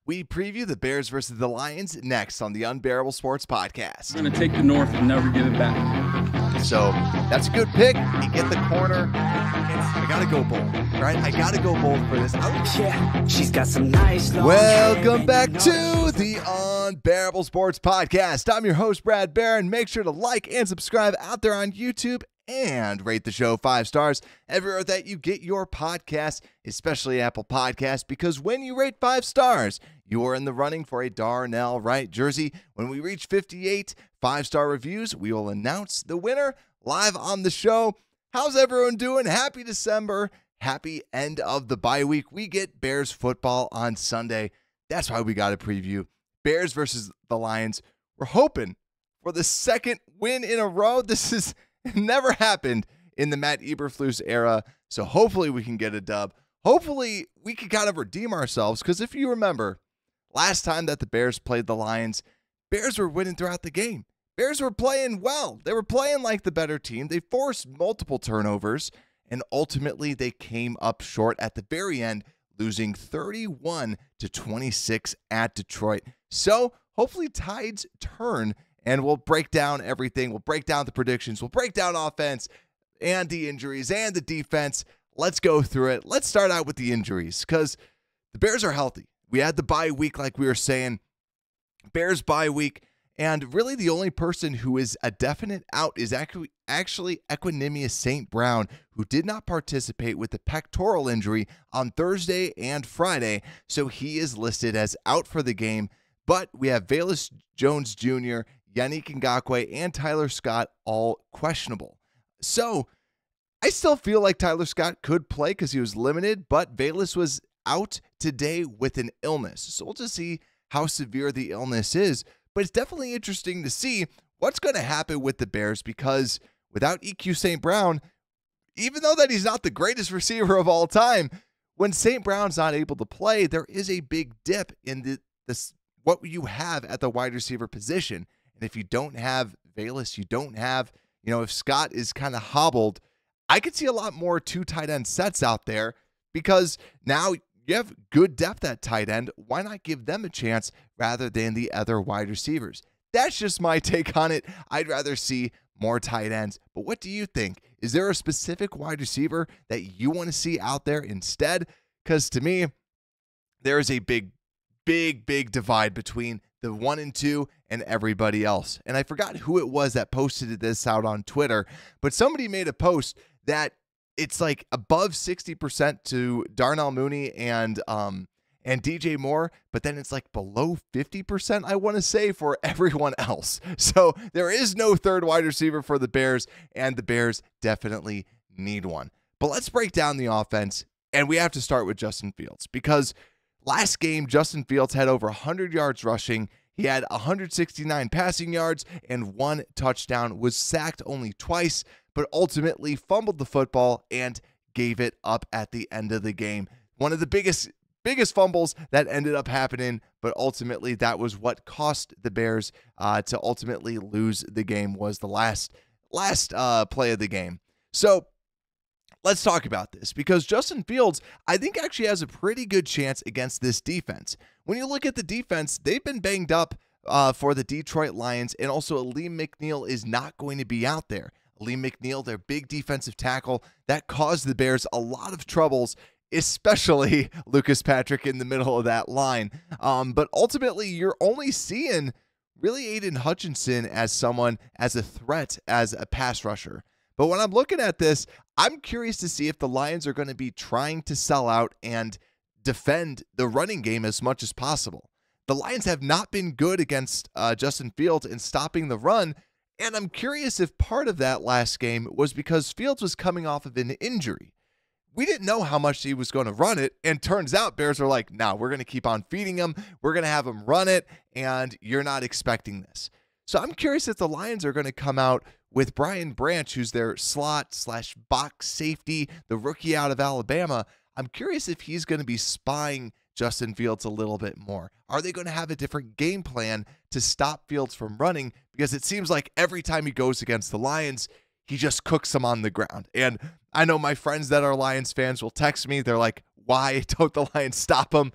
We preview the Bears versus the Lions next on the Unbearable Sports Podcast. We're going to take the North and never give it back. So that's a good pick. You get the corner. I got to go bold, right? I got to go bold for this. Yeah, she's got some nice long Welcome back to the Unbearable Sports Podcast. I'm your host, Brad Barron. Make sure to like and subscribe out there on YouTube and rate the show 5 stars everywhere that you get your podcast, especially Apple Podcasts, because when you rate 5 stars, you are in the running for a Darnell Wright jersey. When we reach 58 5-star reviews, we will announce the winner live on the show. How's everyone doing? Happy December. Happy end of the bye week. We get Bears football on Sunday. That's why we got a preview. Bears versus the Lions. We're hoping for the second win in a row. This has never happened in the Matt Eberflus era. So hopefully we can get a dub. Hopefully we can kind of redeem ourselves, because if you remember, last time that the Bears played the Lions, Bears were winning throughout the game. Bears were playing well. They were playing like the better team. They forced multiple turnovers, and ultimately they came up short at the very end, losing 31-26 at Detroit. So hopefully tides turn, and we'll break down everything. We'll break down the predictions. We'll break down offense and the injuries and the defense. Let's go through it. Let's start out with the injuries, because the Bears are healthy. We had the bye week, like we were saying. Bears bye week. And really the only person who is a definite out is actually Equanimeous St. Brown, who did not participate with the pectoral injury on Thursday and Friday. So he is listed as out for the game. But we have Velus Jones Jr., Yannick Ngakoue, and Tyler Scott all questionable. So I still feel like Tyler Scott could play because he was limited, but Velus was out today with an illness. So we'll just see how severe the illness is. But it's definitely interesting to see what's going to happen with the Bears, because without EQ St. Brown, even though that he's not the greatest receiver of all time, when St. Brown's not able to play, there is a big dip in what you have at the wide receiver position. And if you don't have Velus, you don't have, if Scott is kind of hobbled, I could see a lot more 2 tight end sets out there, because now you have good depth at tight end. Why not give them a chance rather than the other wide receivers? That's just my take on it. I'd rather see more tight ends. But what do you think? Is there a specific wide receiver that you want to see out there instead? Because to me, there is a big divide between the 1 and 2 and everybody else. And I forgot who it was that posted this out on Twitter, but somebody made a post that it's like above 60% to Darnell Mooney and DJ Moore, but then it's like below 50%, I want to say, for everyone else. So there is no third wide receiver for the Bears, and the Bears definitely need one. But let's break down the offense, and we have to start with Justin Fields, because last game, Justin Fields had over 100 yards rushing. He had 169 passing yards and 1 touchdown, was sacked only twice, but ultimately fumbled the football and gave it up at the end of the game. One of the biggest fumbles that ended up happening, but ultimately that was what cost the Bears to ultimately lose the game, was the last play of the game. So let's talk about this, because Justin Fields, I think, actually has a pretty good chance against this defense. When you look at the defense, they've been banged up for the Detroit Lions, and also Aleem McNeil is not going to be out there. Aleem McNeil, their big defensive tackle, that caused the Bears a lot of troubles, especially Lucas Patrick in the middle of that line. But ultimately, you're only seeing really Aiden Hutchinson as a threat, as a pass rusher. But when I'm looking at this, I'm curious to see if the Lions are going to be trying to sell out and defend the running game as much as possible. The Lions have not been good against Justin Fields in stopping the run, and I'm curious if part of that last game was because Fields was coming off of an injury. We didn't know how much he was going to run it, and turns out Bears are like, no, we're going to keep on feeding him. We're going to have him run it, and you're not expecting this. So I'm curious if the Lions are going to come out with Brian Branch, who's their slot/box safety, the rookie out of Alabama. I'm curious if he's going to be spying Justin Fields a little bit more. Are they going to have a different game plan to stop Fields from running? Because it seems like every time he goes against the Lions, he just cooks them on the ground. And I know my friends that are Lions fans will text me. They're like, why don't the Lions stop him?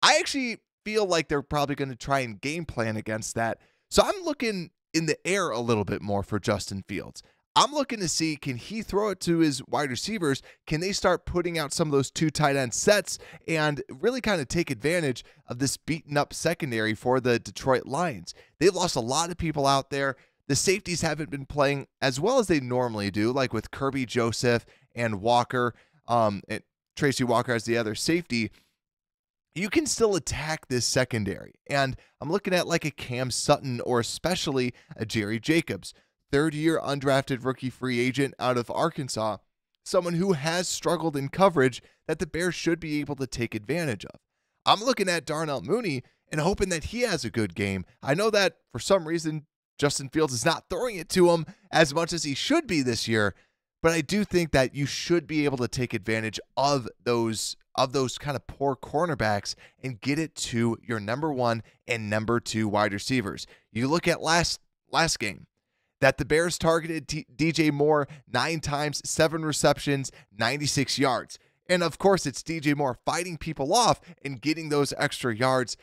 I actually feel like they're probably going to try and game plan against that. So I'm looking in the air a little bit more for Justin Fields. I'm looking to see, can he throw it to his wide receivers? Can they start putting out some of those 2 tight end sets and really kind of take advantage of this beaten up secondary for the Detroit Lions? They've lost a lot of people out there. The safeties haven't been playing as well as they normally do, like with Kirby Joseph and Walker, and Tracy Walker as the other safety. You can still attack this secondary. And I'm looking at like a Cam Sutton or especially a Jerry Jacobs, third-year undrafted rookie free agent out of Arkansas, someone who has struggled in coverage that the Bears should be able to take advantage of. I'm looking at Darnell Mooney and hoping that he has a good game. I know that for some reason Justin Fields is not throwing it to him as much as he should be this year, but I do think that you should be able to take advantage of those kind of poor cornerbacks and get it to your number 1 and number 2 wide receivers. You look at last game, that the Bears targeted DJ Moore 9 times, 7 receptions, 96 yards. And of course, it's DJ Moore fighting people off and getting those extra yards.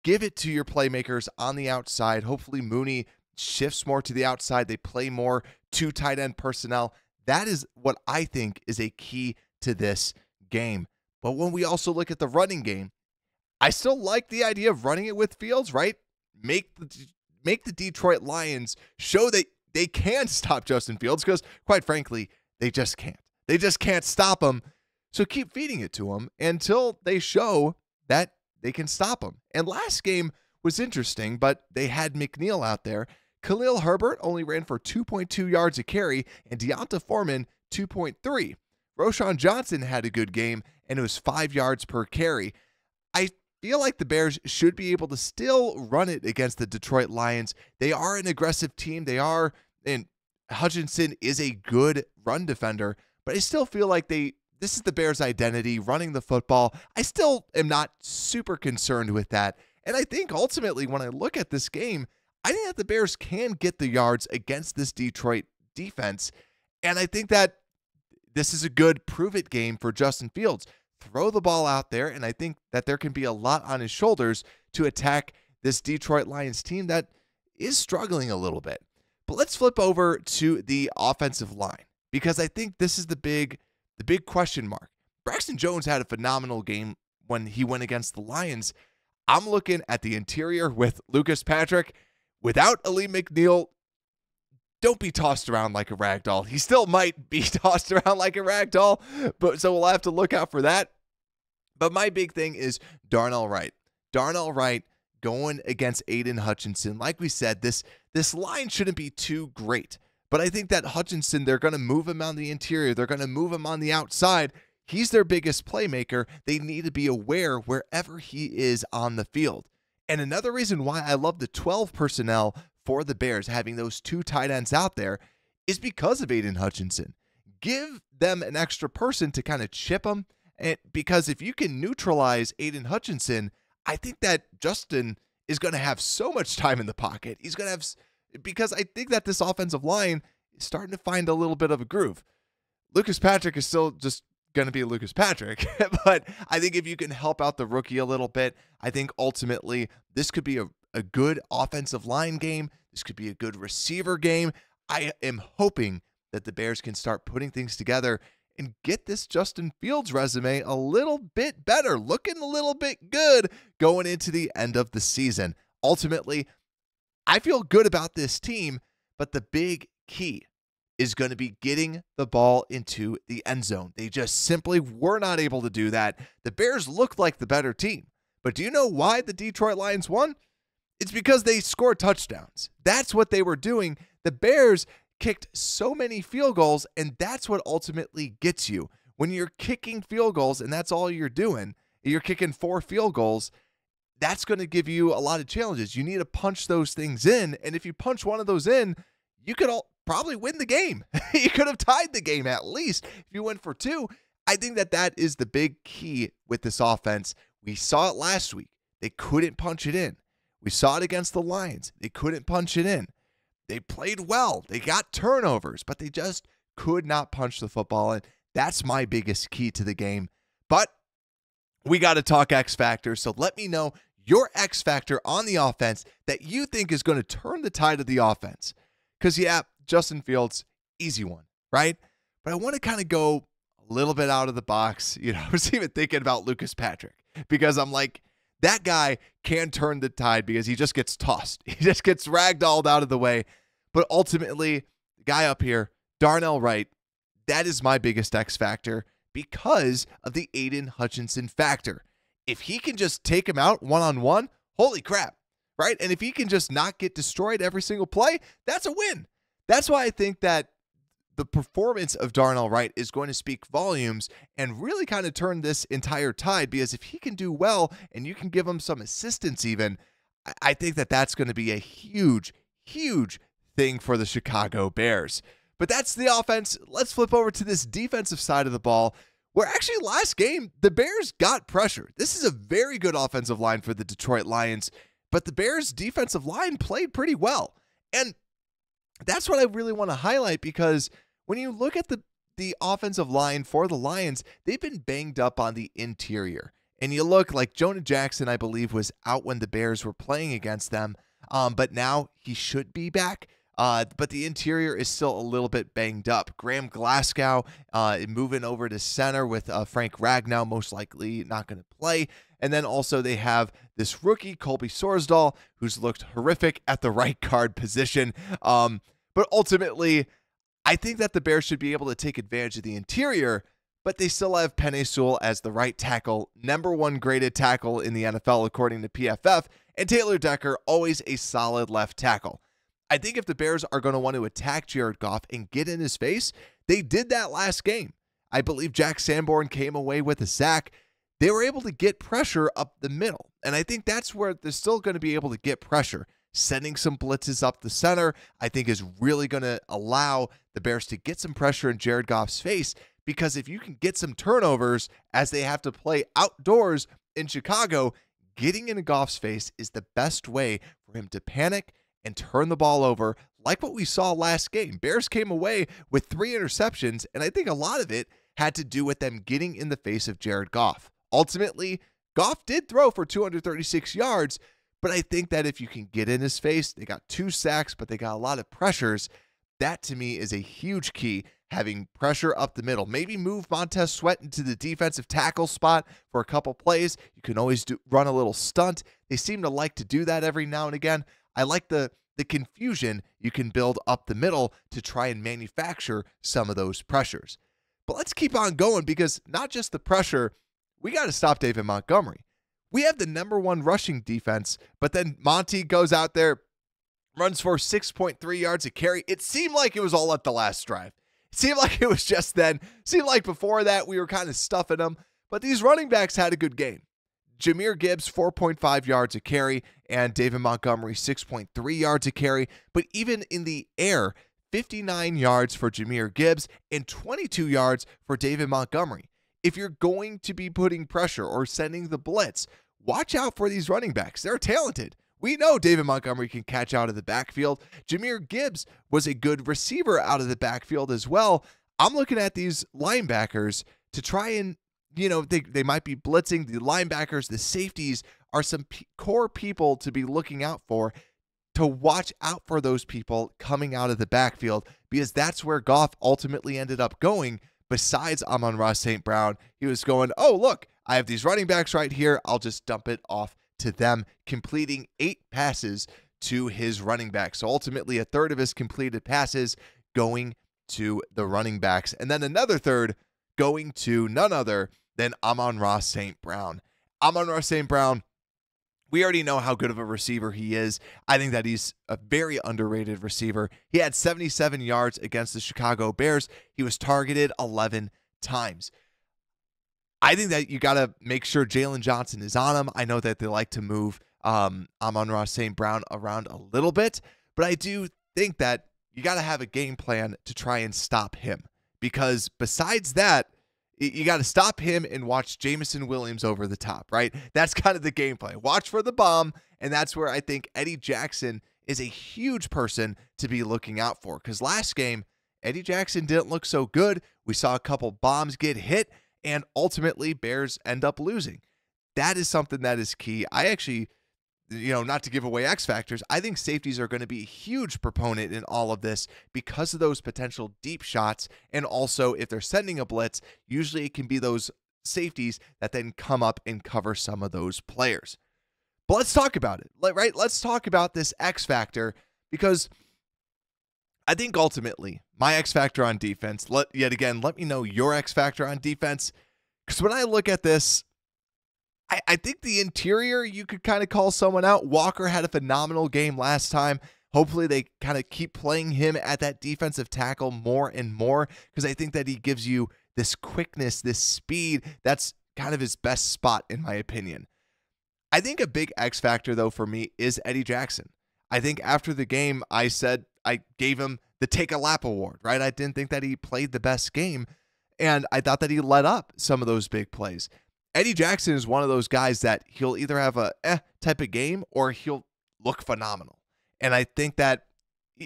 Give it to your playmakers on the outside. Hopefully Mooney shifts more to the outside. They play more 2 tight end personnel. That is what I think is a key to this game. But when we also look at the running game, I still like the idea of running it with Fields, right? Make the Detroit Lions show that they can stop Justin Fields, because quite frankly, they just can't. They just can't stop him. So keep feeding it to him until they show that they can stop him. And last game was interesting, but they had McNeil out there. Khalil Herbert only ran for 2.2 yards a carry, and Deonta Foreman 2.3. Roschon Johnson had a good game, and it was 5 yards per carry. I feel like the Bears should be able to still run it against the Detroit Lions. They are an aggressive team. And Hutchinson is a good run defender, but I still feel like this is the Bears' identity, running the football. I still am not super concerned with that. And I think ultimately when I look at this game, I think that the Bears can get the yards against this Detroit defense. And I think that this is a good prove-it game for Justin Fields. Throw the ball out there, and I think that there can be a lot on his shoulders to attack this Detroit Lions team that is struggling a little bit. But let's flip over to the offensive line, because I think this is the big question mark. Braxton Jones had a phenomenal game when he went against the Lions. I'm looking at the interior with Lucas Patrick. Without Ali McNeil, don't be tossed around like a rag doll. He still might be tossed around like a rag doll, but so we'll have to look out for that. But my big thing is Darnell Wright. Darnell Wright going against Aiden Hutchinson. Like we said, this line shouldn't be too great, but I think that Hutchinson, they're going to move him on the interior. They're going to move him on the outside. He's their biggest playmaker. They need to be aware wherever he is on the field. And another reason why I love the 12 personnel for the Bears, having those 2 tight ends out there, is because of Aiden Hutchinson. Give them an extra person to kind of chip them, and because if you can neutralize Aiden Hutchinson, I think that Justin is going to have so much time in the pocket. He's going to have, because I think that this offensive line is starting to find a little bit of a groove. Lucas Patrick is still just going to be Lucas Patrick, but I think if you can help out the rookie a little bit, I think ultimately this could be a good offensive line game. This could be a good receiver game. I am hoping that the Bears can start putting things together and get this Justin Fields resume a little bit better, looking a little bit good going into the end of the season. Ultimately, I feel good about this team, but the big key is going to be getting the ball into the end zone. They just simply were not able to do that. The Bears looked like the better team. But do you know why the Detroit Lions won? It's because they scored touchdowns. That's what they were doing. The Bears kicked so many field goals, and that's what ultimately gets you. When you're kicking field goals and that's all you're doing, you're kicking 4 field goals, that's going to give you a lot of challenges. You need to punch those things in, and if you punch one of those in, you could probably win the game. You could have tied the game at least if you went for 2. I think that is the big key with this offense. We saw it last week. They couldn't punch it in. We saw it against the Lions. They couldn't punch it in. They played well. They got turnovers, but they just could not punch the football in. That's my biggest key to the game. But we got to talk X Factor, so let me know your X factor on the offense that you think is going to turn the tide of the offense. Because, yeah, Justin Fields, easy one, right? But I want to kind of go a little bit out of the box. I was even thinking about Lucas Patrick because I'm like, that guy can turn the tide because he just gets tossed. He just gets ragdolled out of the way. But ultimately, the guy up here, Darnell Wright, that is my biggest X factor because of the Aiden Hutchinson factor. If he can just take him out one-on-one, holy crap, right? And if he can just not get destroyed every single play, that's a win. That's why I think that the performance of Darnell Wright is going to speak volumes and really kind of turn this entire tide, because if he can do well and you can give him some assistance even, I think that that's going to be a huge, huge thing for the Chicago Bears. But that's the offense. Let's flip over to this defensive side of the ball, where actually last game, the Bears got pressure. This is a very good offensive line for the Detroit Lions, but the Bears' defensive line played pretty well. And that's what I really want to highlight, because when you look at the offensive line for the Lions, they've been banged up on the interior. And you look like Jonah Jackson, I believe, was out when the Bears were playing against them, but now he should be back. But the interior is still a little bit banged up. Graham Glasgow moving over to center with Frank Ragnow most likely not going to play. And then also they have this rookie, Colby Sorsdahl, who's looked horrific at the right guard position. But ultimately, I think that the Bears should be able to take advantage of the interior, but they still have Penei Sewell as the right tackle, #1 graded tackle in the NFL according to PFF, and Taylor Decker, always a solid left tackle. I think if the Bears are going to want to attack Jared Goff and get in his face, they did that last game. I believe Jack Sanborn came away with a sack. They were able to get pressure up the middle, and I think that's where they're still going to be able to get pressure. Sending some blitzes up the center, I think, is really going to allow the Bears to get some pressure in Jared Goff's face, because if you can get some turnovers as they have to play outdoors in Chicago, getting into Goff's face is the best way for him to panic and turn the ball over, like what we saw last game. Bears came away with 3 interceptions, and I think a lot of it had to do with them getting in the face of Jared Goff. Ultimately, Goff did throw for 236 yards, but I think that if you can get in his face, they got 2 sacks, but they got a lot of pressures. That, to me, is a huge key, having pressure up the middle. Maybe move Montez Sweat into the defensive tackle spot for a couple plays. You can always run a little stunt. They seem to like to do that every now and again. I like the confusion you can build up the middle to try and manufacture some of those pressures. But let's keep on going, because not just the pressure, we got to stop David Montgomery. We have the #1 rushing defense, but then Monty goes out there, runs for 6.3 yards a carry. It seemed like it was all at the last drive. It seemed like it was just then. It seemed like before that we were kind of stuffing them, but these running backs had a good game. Jahmyr Gibbs, 4.5 yards a carry, and David Montgomery, 6.3 yards a carry. But even in the air, 59 yards for Jahmyr Gibbs and 22 yards for David Montgomery. If you're going to be putting pressure or sending the blitz, watch out for these running backs. They're talented. We know David Montgomery can catch out of the backfield. Jahmyr Gibbs was a good receiver out of the backfield as well. I'm looking at these linebackers to try and, they might be blitzing. The linebackers, the safeties are some core people to be looking out for, to watch out for those people coming out of the backfield, because that's where Goff ultimately ended up going. Besides Amon-Ra St. Brown, he was going, oh, look, I have these running backs right here. I'll just dump it off to them, completing 8 passes to his running back. So ultimately, a third of his completed passes going to the running backs, and then another third going to none other than Amon-Ra St. Brown. Amon-Ra St. Brown, we already know how good of a receiver he is. I think that he's a very underrated receiver. He had 77 yards against the Chicago Bears. He was targeted 11 times. I think that you got to make sure Jalen Johnson is on him. I know that they like to move Amon-Ra St. Brown around a little bit, but I do think that you got to have a game plan to try and stop him, because besides that, you got to stop him and watch Jameson Williams over the top, right? That's kind of the game plan. Watch for the bomb, and that's where I think Eddie Jackson is a huge person to be looking out for, because last game, Eddie Jackson didn't look so good. We saw a couple bombs get hit, and ultimately Bears end up losing. that is something that is key. I actually, not to give away X factors, I think safeties are going to be a huge proponent in all of this because of those potential deep shots. And also, if they're sending a blitz, usually it can be those safeties that then come up and cover some of those players. But let's talk about it, right? Let's talk about this X factor, because I think ultimately my X factor on defense, let me know your X factor on defense. Because when I look at this, I think the interior, you could kind of call someone out. Walker had a phenomenal game last time. Hopefully they kind of keep playing him at that defensive tackle more and more, because I think that he gives you this quickness, this speed. That's kind of his best spot, in my opinion. I think a big X factor, though, for me is Eddie Jackson. I think after the game, I said I gave him the Take a Lap award, right? I didn't think that he played the best game, and I thought that he let up some of those big plays. Eddie Jackson is one of those guys that he'll either have a type of game or he'll look phenomenal. And I think that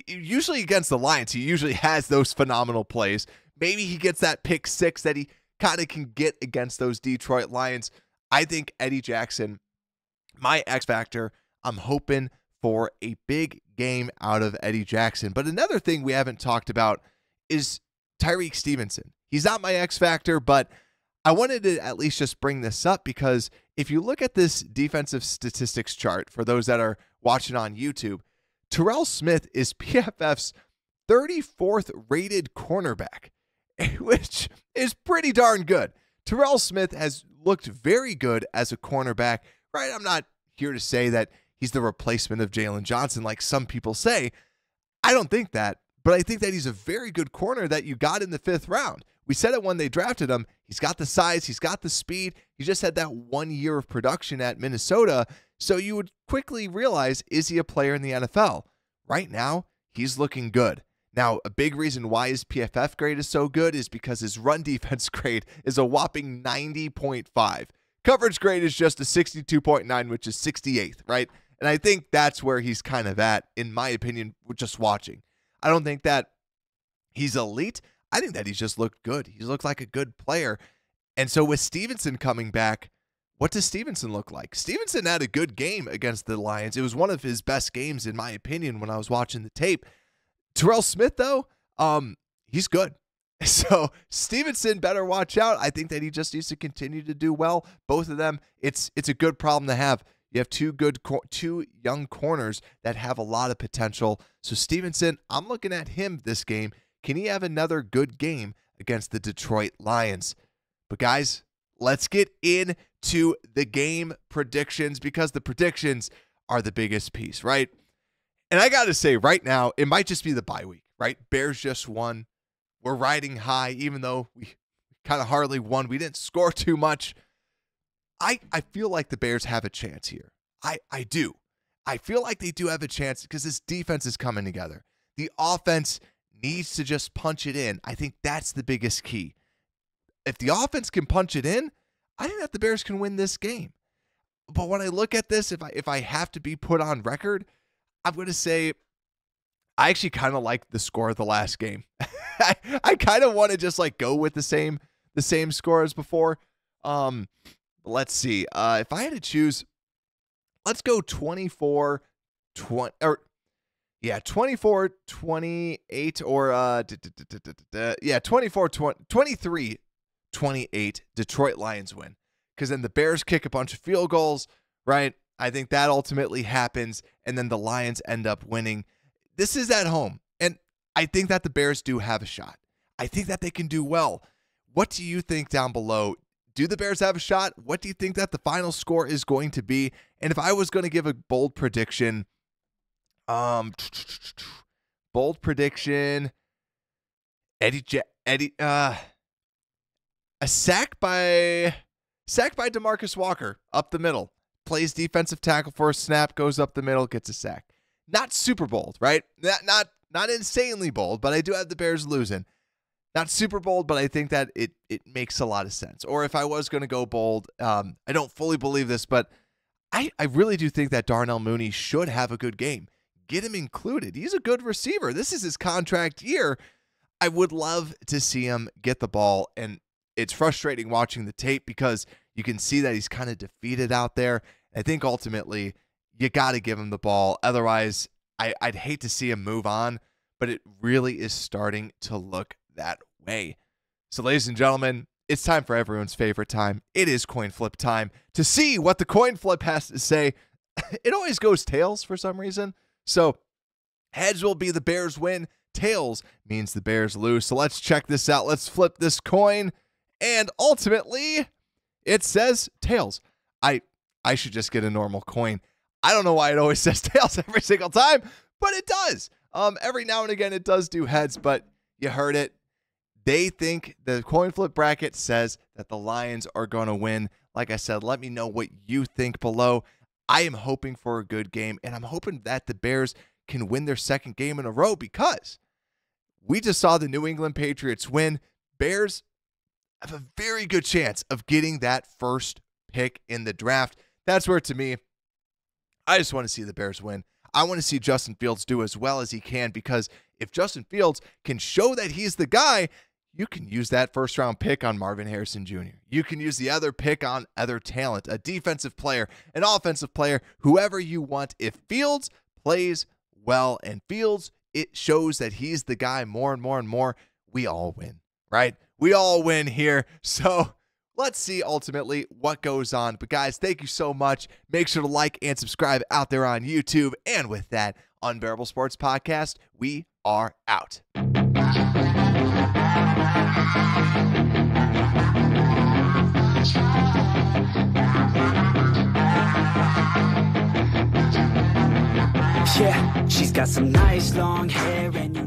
usually against the Lions, he usually has those phenomenal plays. Maybe he gets that pick six that he kind of can get against those Detroit Lions. I think Eddie Jackson, my X factor, I'm hoping for a big game out of Eddie Jackson. But another thing we haven't talked about is Tyreek Stevenson. He's not my X factor, but I wanted to at least just bring this up because if you look at this defensive statistics chart, for those that are watching on YouTube, Terrell Smith is PFF's 34th rated cornerback, which is pretty darn good. Terrell Smith has looked very good as a cornerback, right? I'm not here to say that he's the replacement of Jalen Johnson like some people say. I don't think that, but I think that he's a very good corner that you got in the 5th round. We said it when they drafted him. He's got the size. He's got the speed. He just had that 1 year of production at Minnesota. So you would quickly realize, is he a player in the NFL? Right now, he's looking good. Now, a big reason why his PFF grade is so good is because his run defense grade is a whopping 90.5. Coverage grade is just a 62.9, which is 68th, right? And I think that's where he's kind of at, in my opinion, just watching. I don't think that he's elite. I think that he's just looked good. He's looked like a good player. And so with Stevenson coming back, what does Stevenson look like? Stevenson had a good game against the Lions. It was one of his best games, in my opinion, when I was watching the tape. Terrell Smith, though, he's good. So Stevenson better watch out. I think that he just needs to continue to do well. Both of them, it's a good problem to have. You have two young corners that have a lot of potential. So Stevenson, I'm looking at him this game. Can he have another good game against the Detroit Lions? But guys, let's get into the game predictions, because the predictions are the biggest piece, right? And I got to say right now, it might just be the bye week, right? Bears just won. We're riding high, even though we kind of hardly won. We didn't score too much. I feel like the Bears have a chance here. I do. I feel like they do have a chance because this defense is coming together. The offense needs to just punch it in. I think that's the biggest key. If the offense can punch it in, I think that the Bears can win this game. But when I look at this, if I have to be put on record, I'm going to say I actually kind of like the score of the last game. I kind of want to just like go with the same score as before. Let's see. If I had to choose, let's go 24-20 or 24-28 or 23-28 Detroit Lions win. Because then the Bears kick a bunch of field goals, right? I think that ultimately happens, and then the Lions end up winning. This is at home, and I think that the Bears do have a shot. I think that they can do well. What do you think down below? Do the Bears have a shot? What do you think that the final score is going to be? And if I was going to give a bold prediction, a sack by DeMarcus Walker up the middle. Plays defensive tackle for a snap, goes up the middle, gets a sack. Not super bold, right? Not insanely bold, but I do have the Bears losing. Not super bold, but I think that it makes a lot of sense. Or if I was going to go bold, I don't fully believe this, but I really do think that Darnell Mooney should have a good game. Get him included. He's a good receiver. This is his contract year. I would love to see him get the ball and it's frustrating watching the tape because you can see that he's kind of defeated out there. I think ultimately you got to give him the ball. Otherwise, I'd hate to see him move on, but it really is starting to look that way. So, ladies and gentlemen, it's time for everyone's favorite time. It is coin flip time to see what the coin flip has to say. It always goes tails for some reason. So, heads will be the Bears win. Tails means the Bears lose. So, let's check this out. Let's flip this coin. And ultimately, it says tails. I should just get a normal coin. I don't know why it always says tails every single time, but it does. Every now and again, it does do heads, but you heard it. They think the coin flip bracket says that the Lions are going to win. Like I said, let me know what you think below. I am hoping for a good game, and I'm hoping that the Bears can win their second game in a row because we just saw the New England Patriots win. Bears have a very good chance of getting that first pick in the draft. That's where, to me, I just want to see the Bears win. I want to see Justin Fields do as well as he can, because if Justin Fields can show that he's the guy, you can use that first-round pick on Marvin Harrison Jr. You can use the other pick on other talent, a defensive player, an offensive player, whoever you want. If Fields plays well and Fields, it shows that he's the guy more and more and more, we all win, right? We all win here. So let's see ultimately what goes on. But guys, thank you so much. Make sure to like and subscribe out there on YouTube. And with that, Unbearable Sports Podcast, we are out. Yeah, she's got some nice long hair and you